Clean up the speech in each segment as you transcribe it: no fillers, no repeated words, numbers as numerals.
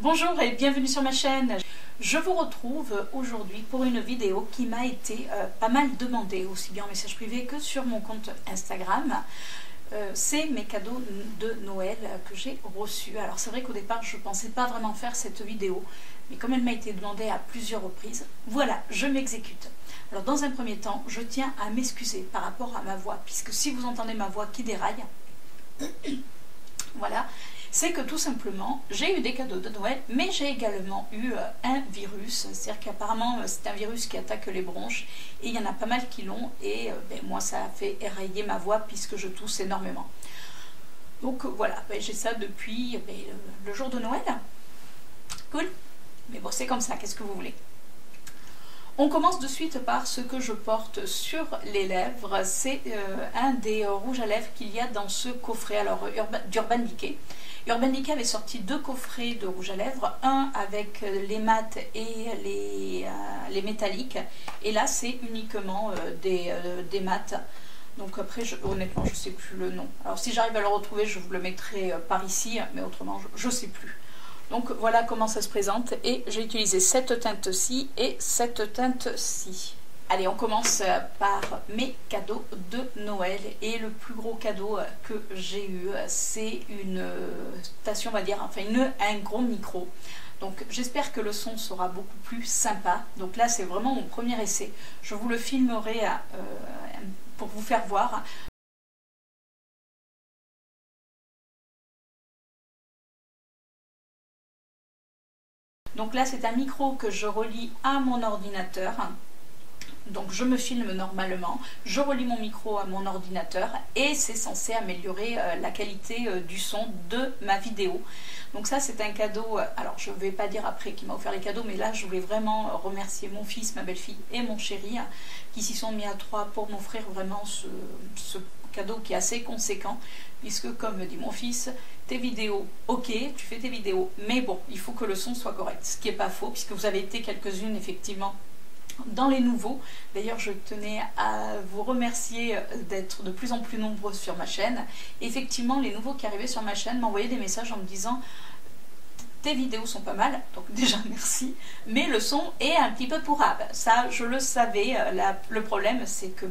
Bonjour et bienvenue sur ma chaîne. Je vous retrouve aujourd'hui pour une vidéo qui m'a été pas mal demandée, aussi bien en message privé que sur mon compte Instagram. C'est mes cadeaux de Noël que j'ai reçus. Alors c'est vrai qu'au départ je ne pensais pas vraiment faire cette vidéo, mais comme elle m'a été demandée à plusieurs reprises, voilà, je m'exécute. Alors dans un premier temps, je tiens à m'excuser par rapport à ma voix, puisque si vous entendez ma voix qui déraille, voilà, c'est que tout simplement, j'ai eu des cadeaux de Noël, mais j'ai également eu un virus, c'est-à-dire qu'apparemment c'est un virus qui attaque les bronches, et il y en a pas mal qui l'ont, et moi ça a fait érailler ma voix puisque je tousse énormément. Donc voilà, j'ai ça depuis le jour de Noël. Cool, mais bon c'est comme ça, qu'est-ce que vous voulez? On commence de suite par ce que je porte sur les lèvres. C'est un des rouges à lèvres qu'il y a dans ce coffret d'Urban Decay. Urban Decay avait sorti deux coffrets de rouge à lèvres, un avec les mats et les métalliques, et là c'est uniquement des mats. Donc après, honnêtement, je ne sais plus le nom. Alors si j'arrive à le retrouver, je vous le mettrai par ici, mais autrement, je ne sais plus. Donc voilà comment ça se présente, et j'ai utilisé cette teinte-ci et cette teinte-ci. Allez, on commence par mes cadeaux de Noël, et le plus gros cadeau que j'ai eu, c'est une station, on va dire, enfin un gros micro. Donc j'espère que le son sera beaucoup plus sympa. Donc là c'est vraiment mon premier essai, je vous le filmerai pour vous faire voir. Donc là c'est un micro que je relie à mon ordinateur. Donc je me filme normalement, je relie mon micro à mon ordinateur et c'est censé améliorer la qualité du son de ma vidéo. Donc ça c'est un cadeau, alors je ne vais pas dire après qui m'a offert les cadeaux, mais là je voulais vraiment remercier mon fils, ma belle-fille et mon chéri qui s'y sont mis à trois pour m'offrir vraiment ce cadeau qui est assez conséquent, puisque comme me dit mon fils, tes vidéos, ok, tu fais tes vidéos, mais bon, il faut que le son soit correct, ce qui n'est pas faux, puisque vous avez été quelques-unes effectivement dans les nouveaux. D'ailleurs je tenais à vous remercier d'être de plus en plus nombreux sur ma chaîne. Effectivement les nouveaux qui arrivaient sur ma chaîne m'envoyaient des messages en me disant tes vidéos sont pas mal, donc déjà merci, mais le son est un petit peu pourrave. Ça je le savais, le problème c'est que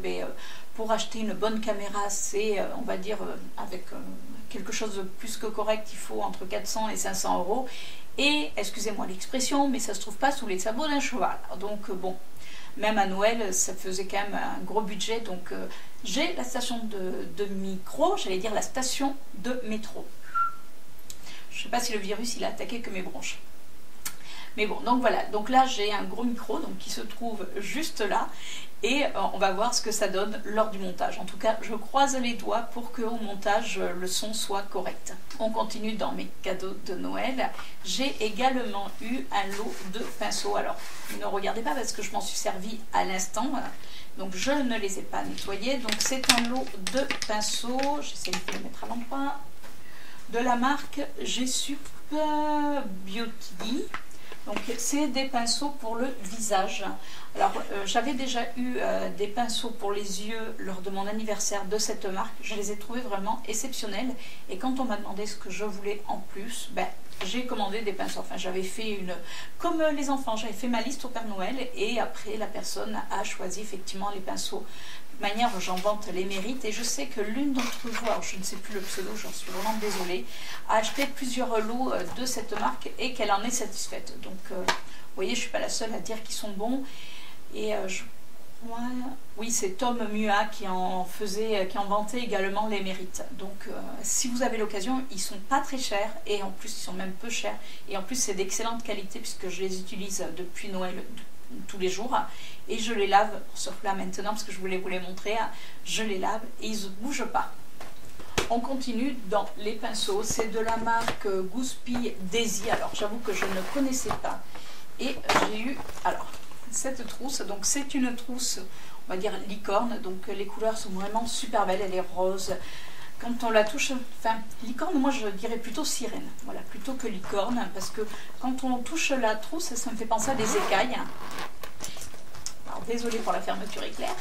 pour acheter une bonne caméra, c'est on va dire avec quelque chose de plus que correct, il faut entre 400 et 500 euros. Et, excusez-moi l'expression, mais ça se trouve pas sous les sabots d'un cheval. Donc bon, même à Noël, ça faisait quand même un gros budget. Donc j'ai la station de micro, j'allais dire la station de métro. Je ne sais pas si le virus il a attaqué que mes bronches. Mais bon, donc voilà, donc là j'ai un gros micro donc, qui se trouve juste là, et on va voir ce que ça donne lors du montage. En tout cas, je croise les doigts pour qu'au montage, le son soit correct. On continue dans mes cadeaux de Noël. J'ai également eu un lot de pinceaux. Alors, ne regardez pas parce que je m'en suis servi à l'instant, donc je ne les ai pas nettoyés. Donc c'est un lot de pinceaux, j'essaie de les mettre à l'endroit, de la marque G-Sup Beauty. Donc c'est des pinceaux pour le visage. Alors j'avais déjà eu des pinceaux pour les yeux lors de mon anniversaire de cette marque. Je les ai trouvés vraiment exceptionnels. Et quand on m'a demandé ce que je voulais en plus, j'ai commandé des pinceaux. Enfin j'avais fait comme les enfants, j'avais fait ma liste au Père Noël. Et après la personne a choisi effectivement les pinceaux. De toute manière, j'en vante les mérites, et je sais que l'une d'entre vous, alors je ne sais plus le pseudo, j'en suis vraiment désolée, a acheté plusieurs lots de cette marque et qu'elle en est satisfaite. Donc, vous voyez, je ne suis pas la seule à dire qu'ils sont bons. Et oui, c'est Tom Mua qui en vantait également les mérites. Donc, si vous avez l'occasion, ils ne sont pas très chers, et en plus, ils sont même peu chers. Et en plus, c'est d'excellente qualité puisque je les utilise depuis Noël, tous les jours, et je les lave, sauf là maintenant parce que je voulais vous les montrer, je les lave et ils ne bougent pas. On continue dans les pinceaux, c'est de la marque Gooseby Daisy. Alors j'avoue que je ne connaissais pas, et j'ai eu alors cette trousse. Donc c'est une trousse, on va dire licorne, donc les couleurs sont vraiment super belles, elle est rose. Quand on la touche, enfin licorne, moi je dirais plutôt sirène, voilà, plutôt que licorne, parce que quand on touche la trousse, ça me fait penser à des écailles. Alors désolée pour la fermeture éclair.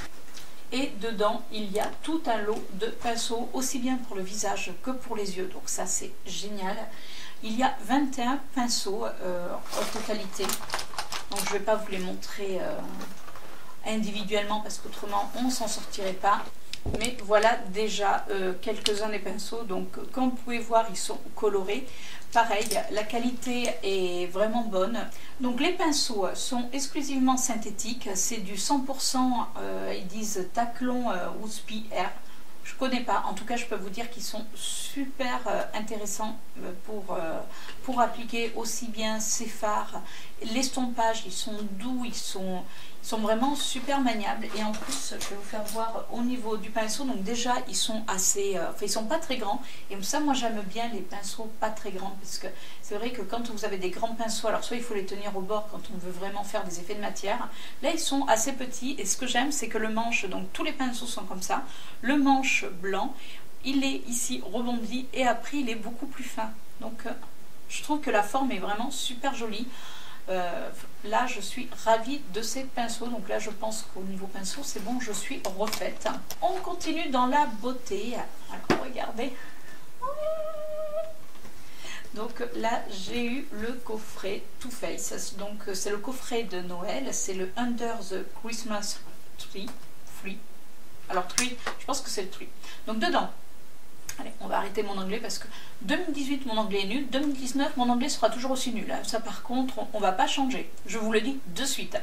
Et dedans, il y a tout un lot de pinceaux, aussi bien pour le visage que pour les yeux. Donc ça, c'est génial. Il y a 21 pinceaux en totalité. Donc je ne vais pas vous les montrer individuellement parce qu'autrement, on ne s'en sortirait pas. Mais voilà déjà quelques-uns des pinceaux. Donc comme vous pouvez voir, ils sont colorés. Pareil, la qualité est vraiment bonne. Donc les pinceaux sont exclusivement synthétiques. C'est du 100%, ils disent Taklon Woospi Air. Je ne connais pas. En tout cas, je peux vous dire qu'ils sont super intéressants pour appliquer aussi bien ces fards. L'estompage, ils sont doux, ils sont vraiment super maniables. Et en plus, je vais vous faire voir au niveau du pinceau. Donc déjà, ils sont assez... ils sont pas très grands. Et ça, moi, j'aime bien les pinceaux pas très grands. Parce que c'est vrai que quand vous avez des grands pinceaux, alors soit il faut les tenir au bord quand on veut vraiment faire des effets de matière. Là, ils sont assez petits. Et ce que j'aime, c'est que le manche, donc tous les pinceaux sont comme ça. Le manche blanc, il est ici rebondi. Et après, il est beaucoup plus fin. Donc, je trouve que la forme est vraiment super jolie. Là je suis ravie de ces pinceaux, donc là je pense qu'au niveau pinceau c'est bon, je suis refaite. On continue dans la beauté. Alors regardez, donc là j'ai eu le coffret Too Faced, donc c'est le coffret de Noël, c'est le Under the Christmas Tree. Alors tree, je pense que c'est le tree. Donc dedans, allez, on va arrêter mon anglais parce que 2018 mon anglais est nul, 2019 mon anglais sera toujours aussi nul. Ça par contre on va pas changer, je vous le dis de suite.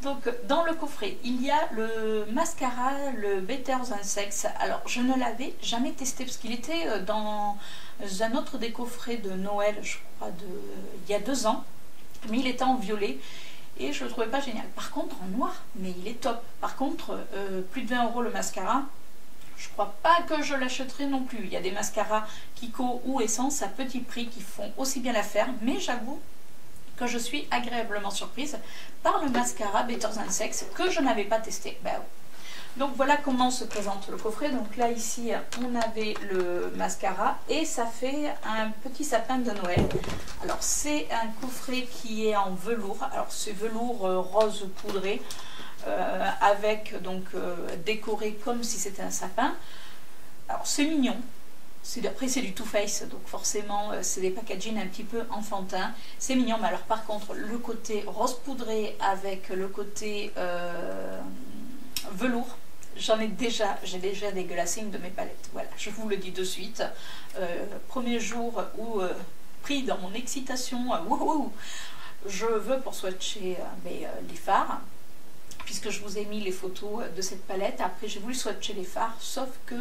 Donc dans le coffret il y a le mascara, le Better Than Sex. Alors je ne l'avais jamais testé parce qu'il était dans un autre des coffrets de Noël, je crois il y a 2 ans, mais il était en violet. Et je le trouvais pas génial. Par contre en noir, mais il est top. Par contre, plus de 20 € le mascara. Je crois pas que je l'achèterai non plus. Il y a des mascaras Kiko ou Essence à petit prix qui font aussi bien l'affaire. Mais j'avoue que je suis agréablement surprise par le mascara Better Than Sex que je n'avais pas testé. Ben, oui. Donc voilà comment se présente le coffret. Donc là ici on avait le mascara et ça fait un petit sapin de Noël. Alors c'est un coffret qui est en velours. Alors c'est velours rose poudré. Avec donc décoré comme si c'était un sapin. Alors c'est mignon, après c'est du Too Faced, donc forcément c'est des packaging un petit peu enfantins, c'est mignon. Mais alors par contre le côté rose poudré avec le côté velours, j'ai déjà dégueulassé une de mes palettes. Voilà, je vous le dis de suite. Premier jour où pris dans mon excitation, je veux pour swatcher les fards, puisque je vous ai mis les photos de cette palette. Après j'ai voulu swatcher les fards, sauf que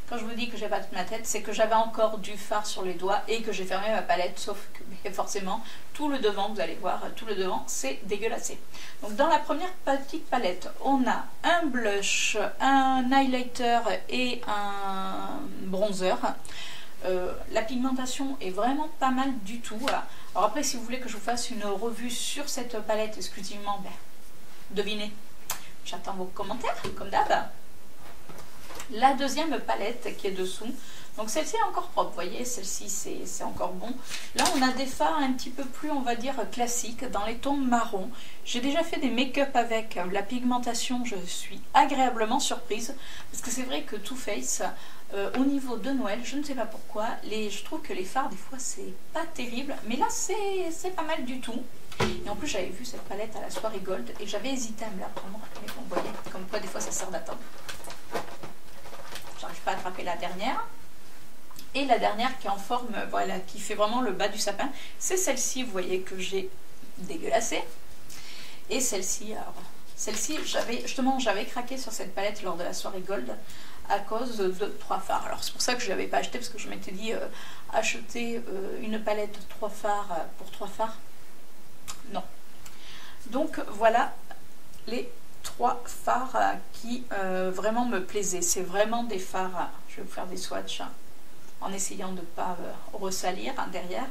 quand je vous dis que j'ai pas toute ma tête, c'est que j'avais encore du fard sur les doigts et que j'ai fermé ma palette, sauf que forcément tout le devant, vous allez voir, tout le devant c'est dégueulassé. Donc dans la première petite palette on a un blush, un highlighter et un bronzer. La pigmentation est vraiment pas mal du tout. Alors après si vous voulez que je vous fasse une revue sur cette palette exclusivement, devinez, j'attends vos commentaires comme d'hab. La deuxième palette qui est dessous, donc celle-ci est encore propre, vous voyez, celle-ci c'est encore bon. Là on a des fards un petit peu plus, on va dire, classiques, dans les tons marron. J'ai déjà fait des make-up avec la pigmentation, je suis agréablement surprise, parce que c'est vrai que Too Faced, au niveau de Noël, je ne sais pas pourquoi, je trouve que les fards des fois c'est pas terrible, mais là c'est pas mal du tout. Et en plus j'avais vu cette palette à la soirée gold et j'avais hésité à me la prendre, mais bon, vous voyez, comme quoi des fois ça sert d'attendre. J'arrive pas à attraper la dernière. Et la dernière qui est en forme, voilà, qui fait vraiment le bas du sapin, c'est celle-ci, vous voyez, que j'ai dégueulassée. Et celle-ci, alors celle-ci, j'avais craqué sur cette palette lors de la soirée gold à cause de 3 fards. Alors c'est pour ça que je ne l'avais pas acheté, parce que je m'étais dit acheter une palette 3 fards pour 3 fards. Non. Donc voilà les 3 fards qui vraiment me plaisaient. C'est vraiment des fards, je vais vous faire des swatchs en essayant de ne pas ressalir derrière.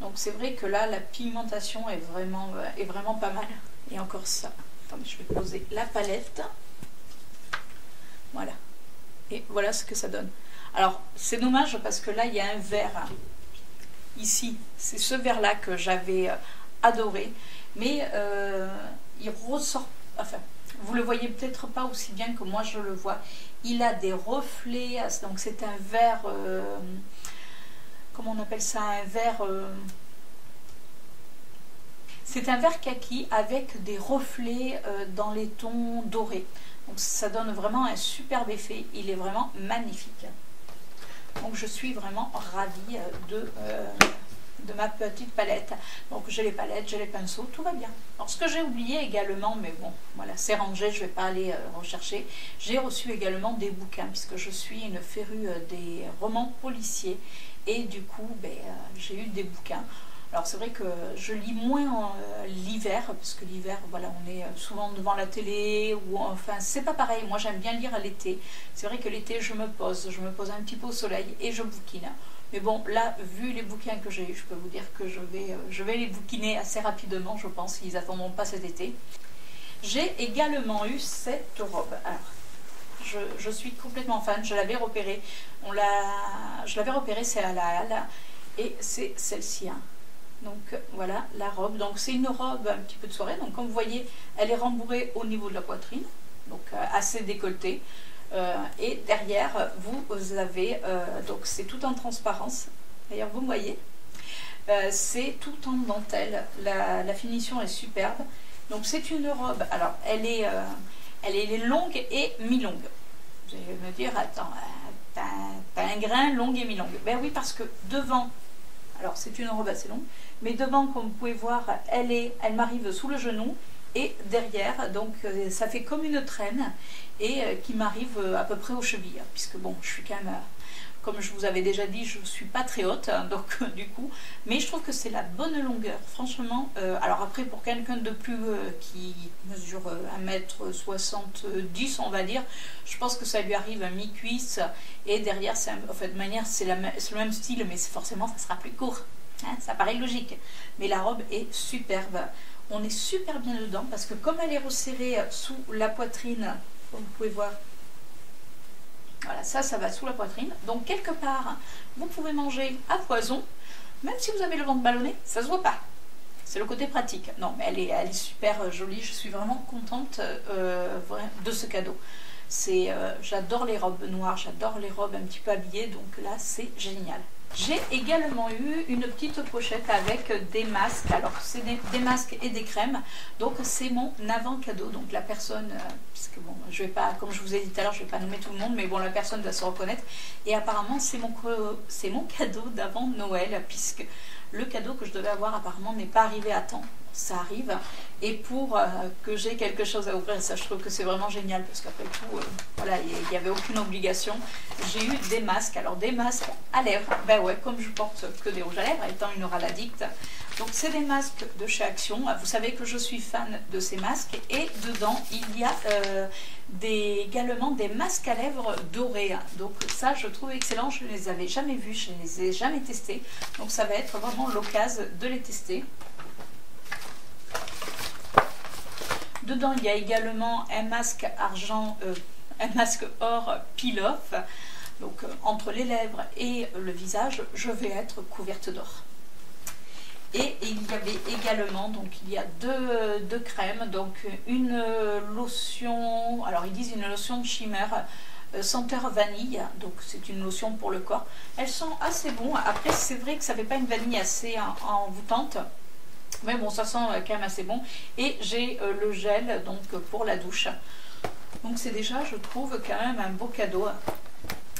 Donc c'est vrai que là la pigmentation est vraiment pas mal. Et encore ça, attendez, je vais poser la palette. Voilà. Et voilà ce que ça donne. Alors c'est dommage parce que là il y a un vert ici, c'est ce vert là que j'avais adoré, mais il ressort, enfin vous le voyez peut-être pas aussi bien que moi je le vois. Il a des reflets, donc c'est un vert, comment on appelle ça, un vert, c'est un vert kaki avec des reflets dans les tons dorés. Donc ça donne vraiment un superbe effet, il est vraiment magnifique. Donc je suis vraiment ravie de ma petite palette. Donc j'ai les palettes, j'ai les pinceaux, tout va bien. Alors ce que j'ai oublié également, mais bon, voilà, c'est rangé, je ne vais pas aller rechercher. J'ai reçu également des bouquins, puisque je suis une férue des romans policiers. Et du coup, j'ai eu des bouquins. Alors c'est vrai que je lis moins l'hiver, parce que l'hiver, voilà, on est souvent devant la télé, ou enfin, c'est pas pareil. Moi j'aime bien lire à l'été. C'est vrai que l'été, je me pose un petit peu au soleil et je bouquine. Mais bon, là, vu les bouquins que j'ai eu, je peux vous dire que je vais les bouquiner assez rapidement, je pense, ils n'attendront pas cet été. J'ai également eu cette robe. Alors, je suis complètement fan, je l'avais repérée. Je l'avais repérée, c'est à la halle, et c'est celle-ci. Hein. Donc voilà la robe, donc c'est une robe un petit peu de soirée, donc comme vous voyez elle est rembourrée au niveau de la poitrine, donc assez décolletée, et derrière vous avez, donc c'est tout en transparence, d'ailleurs vous voyez, c'est tout en dentelle, la finition est superbe, donc c'est une robe, alors elle est longue et mi-longue, vous allez me dire attends, t'as un grain longue et mi-longue, ben oui parce que devant, alors c'est une robe assez longue, mais devant, comme vous pouvez voir, elle m'arrive sous le genou et derrière, donc ça fait comme une traîne et qui m'arrive à peu près aux chevilles, puisque bon, je suis quand même, comme je vous avais déjà dit, je ne suis pas très haute, hein, donc du coup, mais je trouve que c'est la bonne longueur, franchement. Alors après, pour quelqu'un de plus qui mesure 1m70, on va dire, je pense que ça lui arrive à mi-cuisse et derrière, en fait, de manière, c'est le même style, mais forcément, ça sera plus court. Hein, ça paraît logique, mais la robe est superbe. On est super bien dedans parce que comme elle est resserrée sous la poitrine, comme vous pouvez voir, voilà, ça va sous la poitrine. Donc quelque part, vous pouvez manger à foison, même si vous avez le ventre ballonné, ça se voit pas. C'est le côté pratique. Non, mais elle est super jolie. Je suis vraiment contente de ce cadeau. J'adore les robes noires, j'adore les robes un petit peu habillées, donc là c'est génial. J'ai également eu une petite pochette avec des masques, alors c'est des masques et des crèmes, donc c'est mon avant cadeau, donc la personne, puisque bon, je vais pas, comme je vous ai dit tout à l'heure, je vais pas nommer tout le monde, mais bon, la personne va se reconnaître, et apparemment c'est mon cadeau d'avant Noël, puisque le cadeau que je devais avoir apparemment n'est pas arrivé à temps. Ça arrive, et pour que j'ai quelque chose à ouvrir, ça je trouve que c'est vraiment génial, parce qu'après tout, voilà, il n'y avait aucune obligation. J'ai eu des masques, alors des masques à lèvres, ben ouais, comme je porte que des rouges à lèvres, étant une orale addict, donc c'est des masques de chez Action. Vous savez que je suis fan de ces masques, et dedans il y a également des masques à lèvres dorés, donc ça je trouve excellent, je ne les avais jamais vus, je ne les ai jamais testés, donc ça va être vraiment l'occasion de les tester. Dedans, il y a également un masque argent, un masque or peel-off. Donc, entre les lèvres et le visage, je vais être couverte d'or. Et il y avait également, donc il y a deux crèmes, donc une lotion, alors ils disent une lotion shimmer senteur vanille, donc c'est une lotion pour le corps. Elles sont assez bonnes. Après, c'est vrai que ça ne fait pas une vanille assez envoûtante. Mais bon, ça sent quand même assez bon. Et j'ai le gel donc pour la douche. Donc c'est déjà, je trouve, quand même un beau cadeau.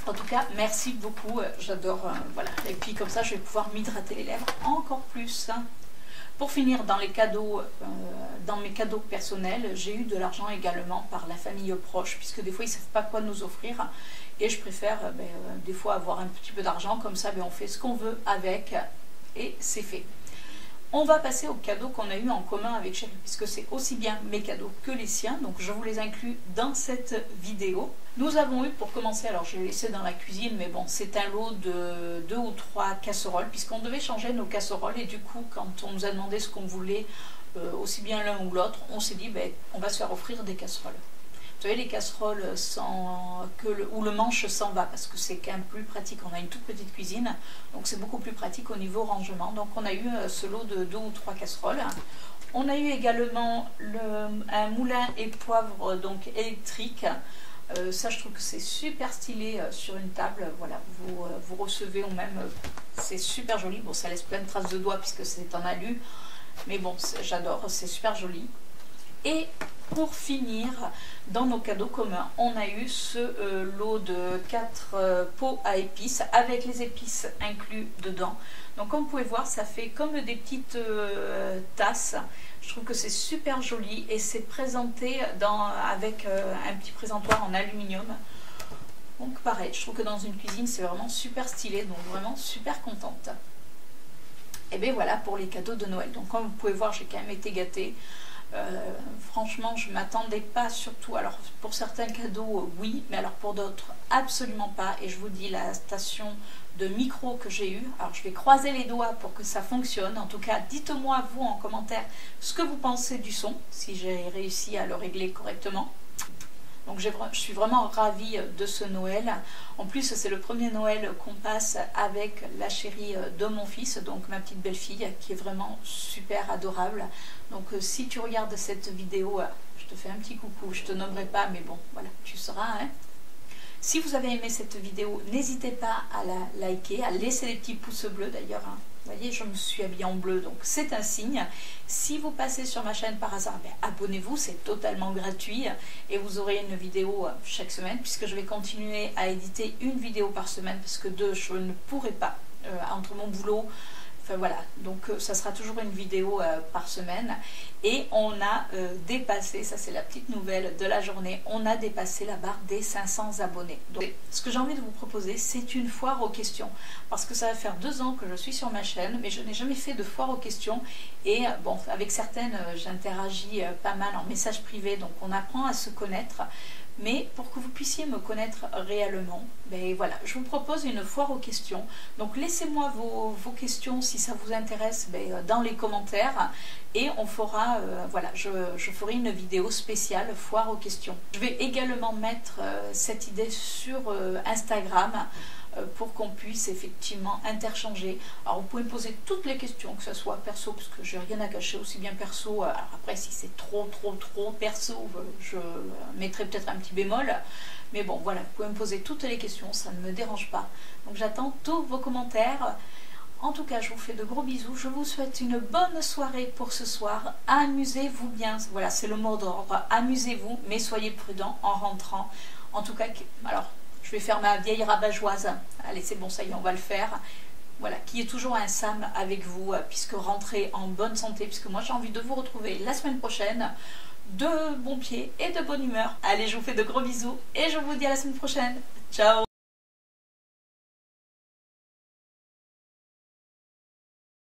En tout cas, merci beaucoup. J'adore. Voilà. Et puis comme ça, je vais pouvoir m'hydrater les lèvres encore plus. Pour finir, dans les cadeaux, dans mes cadeaux personnels, j'ai eu de l'argent également par la famille proche, puisque des fois, ils ne savent pas quoi nous offrir. Et je préfère des fois avoir un petit peu d'argent. Comme ça, on fait ce qu'on veut avec. Et c'est fait. On va passer aux cadeaux qu'on a eu en commun avec Chérie, puisque c'est aussi bien mes cadeaux que les siens, donc je vous les inclus dans cette vidéo. Nous avons eu, pour commencer, alors je l'ai laissé dans la cuisine, mais bon, c'est un lot de 2 ou 3 casseroles, puisqu'on devait changer nos casseroles, et du coup, quand on nous a demandé ce qu'on voulait, aussi bien l'un ou l'autre, on s'est dit, on va se faire offrir des casseroles. Vous savez, les casseroles où le manche s'en va, parce que c'est quand même plus pratique. On a une toute petite cuisine, donc c'est beaucoup plus pratique au niveau rangement. Donc on a eu ce lot de 2 ou 3 casseroles. On a eu également un moulin et poivre donc électrique. Ça, je trouve que c'est super stylé sur une table. Voilà, vous recevez ou même, c'est super joli. Bon, ça laisse plein de traces de doigts puisque c'est en alu, mais bon, j'adore, c'est super joli. Et pour finir, dans nos cadeaux communs, on a eu ce lot de 4 pots à épices avec les épices inclus dedans. Donc comme vous pouvez voir, ça fait comme des petites tasses. Je trouve que c'est super joli et c'est présenté avec un petit présentoir en aluminium. Donc pareil, je trouve que dans une cuisine, c'est vraiment super stylé, donc vraiment super contente. Et bien voilà pour les cadeaux de Noël. Donc comme vous pouvez voir, j'ai quand même été gâtée. Franchement, je ne m'attendais pas, surtout, alors pour certains cadeaux, oui, mais alors pour d'autres, absolument pas. Et je vous dis, la station de micro que j'ai eue, alors je vais croiser les doigts pour que ça fonctionne. En tout cas, dites-moi, vous, en commentaire, ce que vous pensez du son, si j'ai réussi à le régler correctement. Donc je suis vraiment ravie de ce Noël. En plus, c'est le premier Noël qu'on passe avec la chérie de mon fils, donc ma petite belle-fille, qui est vraiment super adorable. Donc si tu regardes cette vidéo, je te fais un petit coucou. Je te nommerai pas, mais bon, voilà, tu sauras. Hein. Si vous avez aimé cette vidéo, n'hésitez pas à la liker, à laisser des petits pouces bleus d'ailleurs. Hein. Vous voyez, je me suis habillée en bleu, donc c'est un signe. Si vous passez sur ma chaîne par hasard, abonnez-vous, c'est totalement gratuit. Et vous aurez une vidéo chaque semaine, puisque je vais continuer à éditer une vidéo par semaine, parce que 2, je ne pourrai pas, entre mon boulot. Enfin voilà, donc ça sera toujours une vidéo par semaine. Et on a dépassé, ça c'est la petite nouvelle de la journée, on a dépassé la barre des 500 abonnés. Donc ce que j'ai envie de vous proposer, c'est une foire aux questions. Parce que ça va faire 2 ans que je suis sur ma chaîne, mais je n'ai jamais fait de foire aux questions. Et bon, avec certaines, j'interagis pas mal en message privé, donc on apprend à se connaître. Mais pour que vous puissiez me connaître réellement, ben voilà, je vous propose une foire aux questions. Donc laissez-moi vos questions si ça vous intéresse dans les commentaires et on fera, voilà, je ferai une vidéo spéciale foire aux questions. Je vais également mettre cette idée sur Instagram pour qu'on puisse effectivement interchanger. Alors vous pouvez me poser toutes les questions, que ce soit perso, parce que j'ai rien à cacher, aussi bien perso. Alors après, si c'est trop perso, je mettrai peut-être un petit bémol. Mais bon, voilà, vous pouvez me poser toutes les questions, ça ne me dérange pas. Donc j'attends tous vos commentaires. En tout cas, je vous fais de gros bisous. Je vous souhaite une bonne soirée pour ce soir. Amusez-vous bien. Voilà, c'est le mot d'ordre. Amusez-vous, mais soyez prudents en rentrant. En tout cas, alors, je vais faire ma vieille rabat-joise. Allez, c'est bon, ça y est, on va le faire. Voilà, qui est toujours un Sam avec vous, puisque rentrez en bonne santé, puisque moi j'ai envie de vous retrouver la semaine prochaine, de bon pied et de bonne humeur. Allez, je vous fais de gros bisous et je vous dis à la semaine prochaine. Ciao!